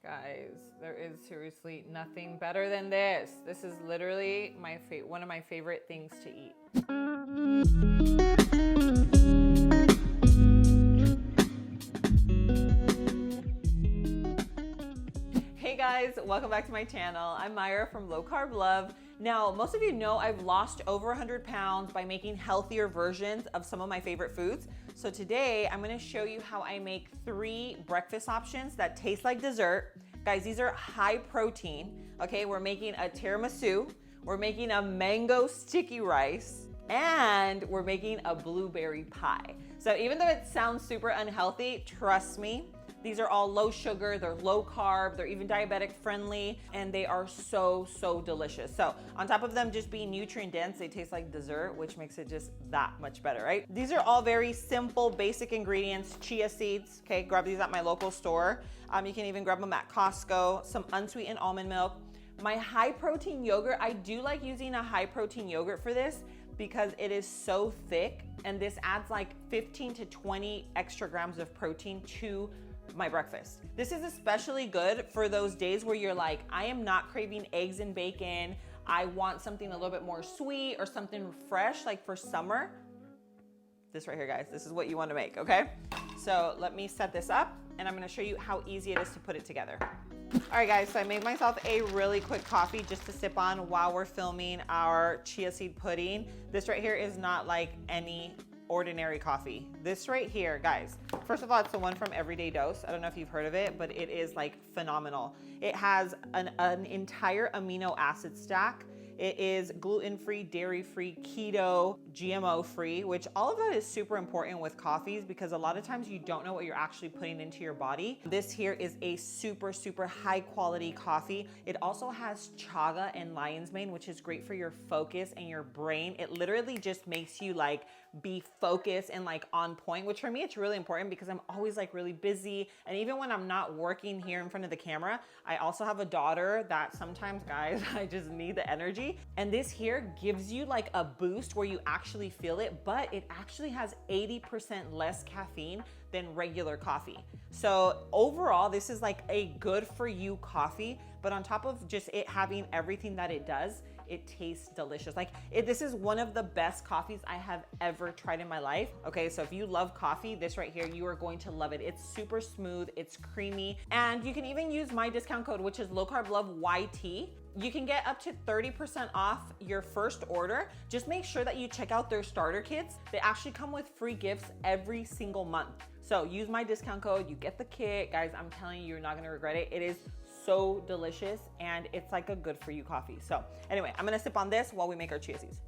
Guys, there is seriously nothing better than this. This is literally one of my favorite things to eat. Hey guys, welcome back to my channel. I'm Myra from Low Carb Love. Now, most of you know I've lost over 100 pounds by making healthier versions of some of my favorite foods. So today I'm gonna show you how I make 3 breakfast options that taste like dessert. Guys, these are high protein, okay? We're making a tiramisu, we're making a mango sticky rice, and we're making a blueberry pie. So even though it sounds super unhealthy, trust me, these are all low sugar, they're low carb, they're even diabetic friendly, and they are so delicious. So on top of them just being nutrient dense, they taste like dessert, which makes it just that much better, right? These are all very simple, basic ingredients. Chia seeds, okay? Grab these at my local store. You can even grab them at Costco. Some unsweetened almond milk. My high protein yogurt, I do like using a high protein yogurt for this because it is so thick, and this adds like 15 to 20 extra grams of protein to my breakfast. This is especially good for those days where you're like, I am not craving eggs and bacon. I want something a little bit more sweet or something fresh, like for summer. This right here, guys, this is what you want to make, okay? So let me set this up and I'm gonna show you how easy it is to put it together. All right, guys, so I made myself a really quick coffee just to sip on while we're filming our chia seed pudding. This right here is not like any ordinary coffee. This right here, guys, first of all, it's the one from Everyday Dose. I don't know if you've heard of it, but it is like phenomenal. It has an entire amino acid stack. It is gluten-free, dairy-free, keto, GMO-free, which all of that is super important with coffees because a lot of times you don't know what you're actually putting into your body. This here is a super high quality coffee. It also has chaga and lion's mane, which is great for your focus and your brain. It literally just makes you like be focused and like on point, which for me, it's really important because I'm always like really busy. And even when I'm not working here in front of the camera, I also have a daughter that sometimes, guys, I just need the energy. And this here gives you like a boost where you actually feel it, but it actually has 80% less caffeine than regular coffee. So overall, this is like a good for you coffee, but on top of just it having everything that it does, it tastes delicious. This is one of the best coffees I have ever tried in my life. Okay, so if you love coffee, this right here, you are going to love it. It's super smooth, it's creamy, and you can even use my discount code, which is Low Carb Love YT. You can get up to 30% off your first order. Just make sure that you check out their starter kits. They actually come with free gifts every single month. So use my discount code, you get the kit. Guys, I'm telling you, you're not gonna regret it. It is so delicious and it's like a good for you coffee. So anyway, I'm gonna sip on this while we make our chia seeds.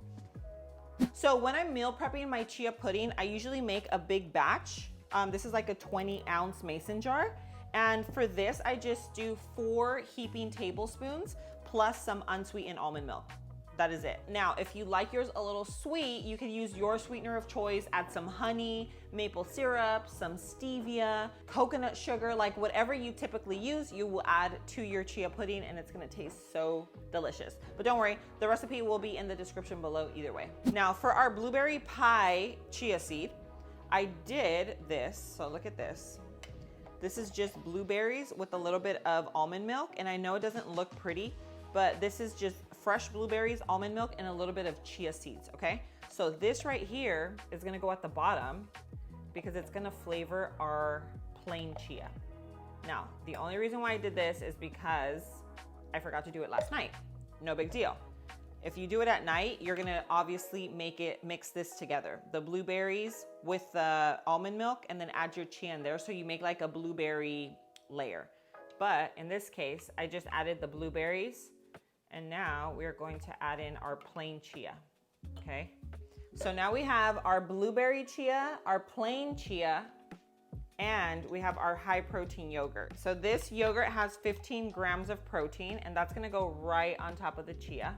So when I'm meal prepping my chia pudding, I usually make a big batch. This is like a 20-ounce mason jar. And for this, I just do 4 heaping tablespoons plus some unsweetened almond milk. That is it. Now, if you like yours a little sweet, you can use your sweetener of choice, add some honey, maple syrup, some stevia, coconut sugar, like whatever you typically use, you will add to your chia pudding and it's gonna taste so delicious. But don't worry, the recipe will be in the description below either way. Now, for our blueberry pie chia seed, I did this, so look at this. This is just blueberries with a little bit of almond milk, and I know it doesn't look pretty, but this is just fresh blueberries, almond milk, and a little bit of chia seeds, okay? So this right here is gonna go at the bottom because it's gonna flavor our plain chia. Now, the only reason why I did this is because I forgot to do it last night. No big deal. If you do it at night, you're gonna obviously mix this together. The blueberries with the almond milk and then add your chia in there so you make like a blueberry layer. But in this case, I just added the blueberries and now we're going to add in our plain chia, okay? So now we have our blueberry chia, our plain chia, and we have our high protein yogurt. So this yogurt has 15 grams of protein and that's gonna go right on top of the chia.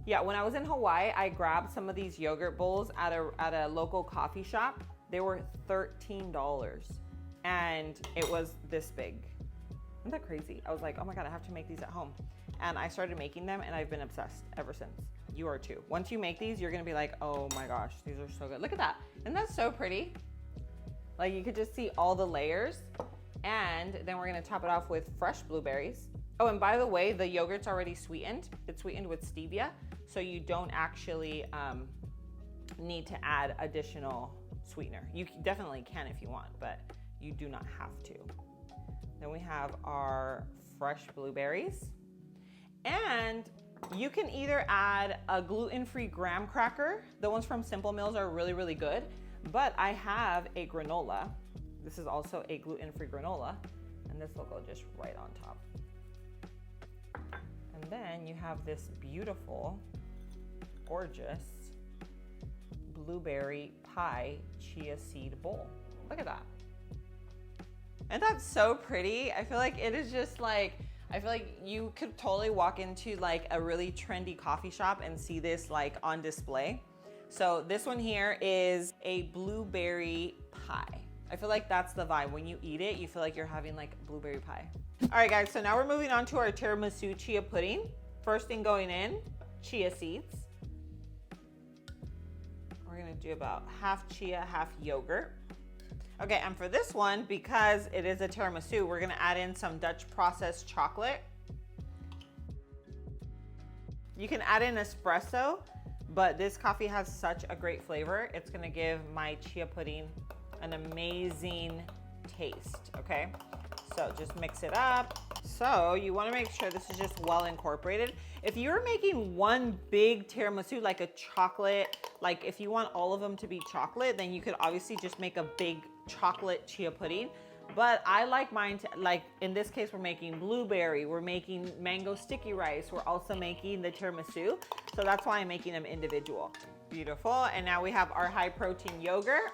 Yeah, when I was in Hawaii, I grabbed some of these yogurt bowls at a local coffee shop. They were $13 and it was this big. Isn't that crazy? I was like, oh my God, I have to make these at home. And I started making them and I've been obsessed ever since. You are too. Once you make these, you're gonna be like, oh my gosh, these are so good. Look at that. Isn't that so pretty? Like you could just see all the layers. And then we're gonna top it off with fresh blueberries. Oh, and by the way, the yogurt's already sweetened. It's sweetened with stevia, so you don't actually need to add additional sweetener. You definitely can if you want, but you do not have to. Then we have our fresh blueberries. And you can either add a gluten-free graham cracker. The ones from Simple Meals are really, really good. But I have a granola. This is also a gluten-free granola. And this will go just right on top. And then you have this beautiful, gorgeous blueberry pie chia seed bowl. Look at that. And that's so pretty. I feel like it is just like, I feel like you could totally walk into like a really trendy coffee shop and see this like on display. So this one here is a blueberry pie. I feel like that's the vibe. When you eat it, you feel like you're having like blueberry pie. All right guys, so now we're moving on to our tiramisu chia pudding. First thing going in, chia seeds. We're gonna do about half chia, half yogurt. Okay, and for this one, because it is a tiramisu, we're gonna add in some Dutch processed chocolate. You can add in espresso, but this coffee has such a great flavor. It's gonna give my chia pudding an amazing taste, okay? So just mix it up. So you wanna make sure this is just well incorporated. If you're making one big tiramisu, like a chocolate, like if you want all of them to be chocolate, then you could obviously just make a big chocolate chia pudding. But I like mine to, like in this case, we're making blueberry, we're making mango sticky rice, we're also making the tiramisu. So that's why I'm making them individual. Beautiful, and now we have our high protein yogurt.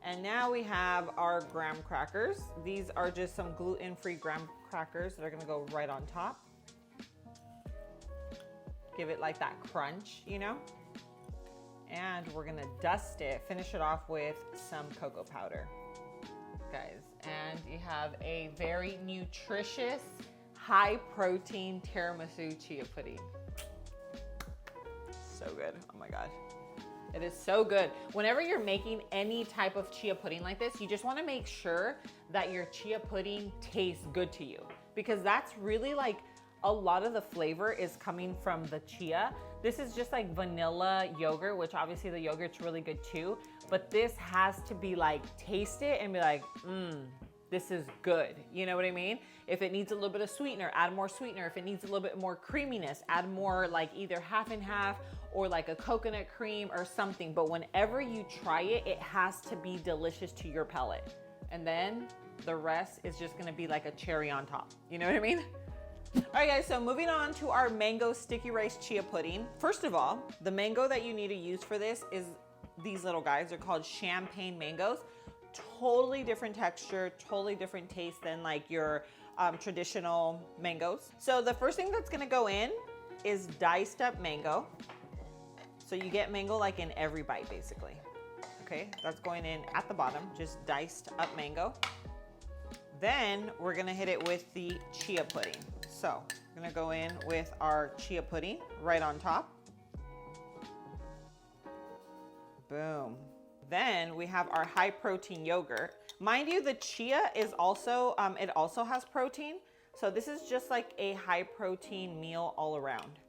And now we have our graham crackers. These are just some gluten-free graham crackers that are gonna go right on top. Give it like that crunch, you know? And we're gonna dust it, finish it off with some cocoa powder, guys. And you have a very nutritious, high protein tiramisu chia pudding. So good, oh my God. It is so good. Whenever you're making any type of chia pudding like this, you just wanna make sure that your chia pudding tastes good to you, because that's really like a lot of the flavor is coming from the chia. This is just like vanilla yogurt, which obviously the yogurt's really good too, but this has to be like, taste it and be like, this is good. You know what I mean? If it needs a little bit of sweetener, add more sweetener. If it needs a little bit more creaminess, add more like either half and half or like a coconut cream or something. But whenever you try it, it has to be delicious to your palate. And then the rest is just gonna be like a cherry on top. You know what I mean? All right guys, so moving on to our mango sticky rice chia pudding. First of all, the mango that you need to use for this is these little guys. They're called champagne mangoes. Totally different texture, totally different taste than like your traditional mangoes. So the first thing that's gonna go in is diced up mango. So you get mango like in every bite basically. Okay, that's going in at the bottom, just diced up mango. Then we're gonna hit it with the chia pudding. So we're gonna go in with our chia pudding right on top. Boom. Then we have our high protein yogurt. Mind you, the chia is also, it also has protein. So this is just like a high protein meal all around,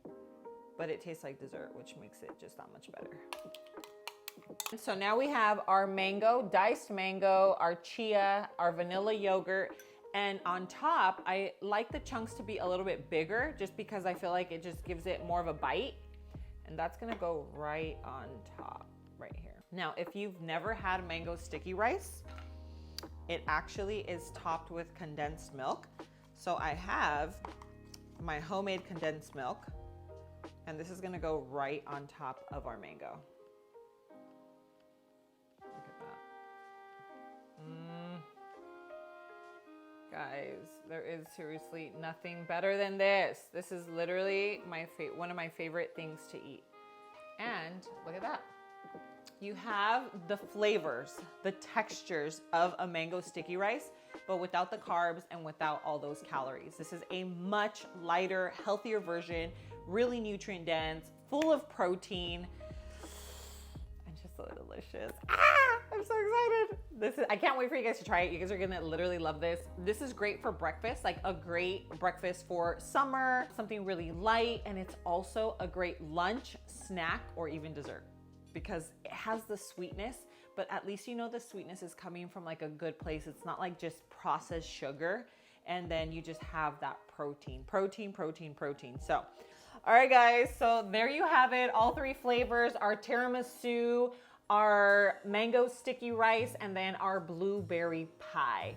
but it tastes like dessert, which makes it just that much better. So now we have our mango, diced mango, our chia, our vanilla yogurt, and on top, I like the chunks to be a little bit bigger just because I feel like it just gives it more of a bite. And that's gonna go right on top, right here. Now, if you've never had mango sticky rice, it actually is topped with condensed milk. So I have my homemade condensed milk, and this is gonna go right on top of our mango. Look at that. Guys, there is seriously nothing better than this. This is literally one of my favorite things to eat. And look at that. You have the flavors, the textures of a mango sticky rice, but without the carbs and without all those calories. This is a much lighter, healthier version, really nutrient dense, full of protein, and just so delicious. I'm so excited. I can't wait for you guys to try it. You guys are gonna literally love this. This is great for breakfast, like a great breakfast for summer, something really light, and it's also a great lunch, snack, or even dessert because it has the sweetness, but at least you know the sweetness is coming from like a good place. It's not like just processed sugar, and then you just have that protein. So, all right guys, so there you have it. All three flavors, our tiramisu, our mango sticky rice, and then our blueberry pie.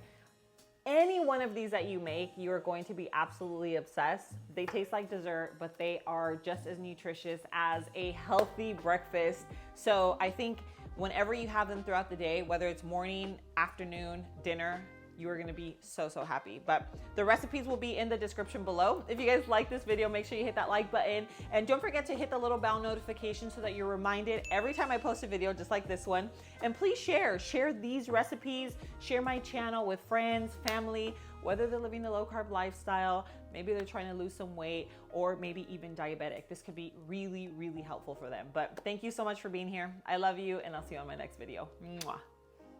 Any one of these that you make, you are going to be absolutely obsessed. They taste like dessert, but they are just as nutritious as a healthy breakfast. So I think whenever you have them throughout the day, whether it's morning, afternoon, dinner, you are gonna be so happy. But the recipes will be in the description below. If you guys like this video, make sure you hit that like button. And don't forget to hit the little bell notification so that you're reminded every time I post a video just like this one. And please share these recipes, share my channel with friends, family, whether they're living the low carb lifestyle, maybe they're trying to lose some weight, or maybe even diabetic. This could be really helpful for them. But thank you so much for being here. I love you, and I'll see you on my next video. Mwah.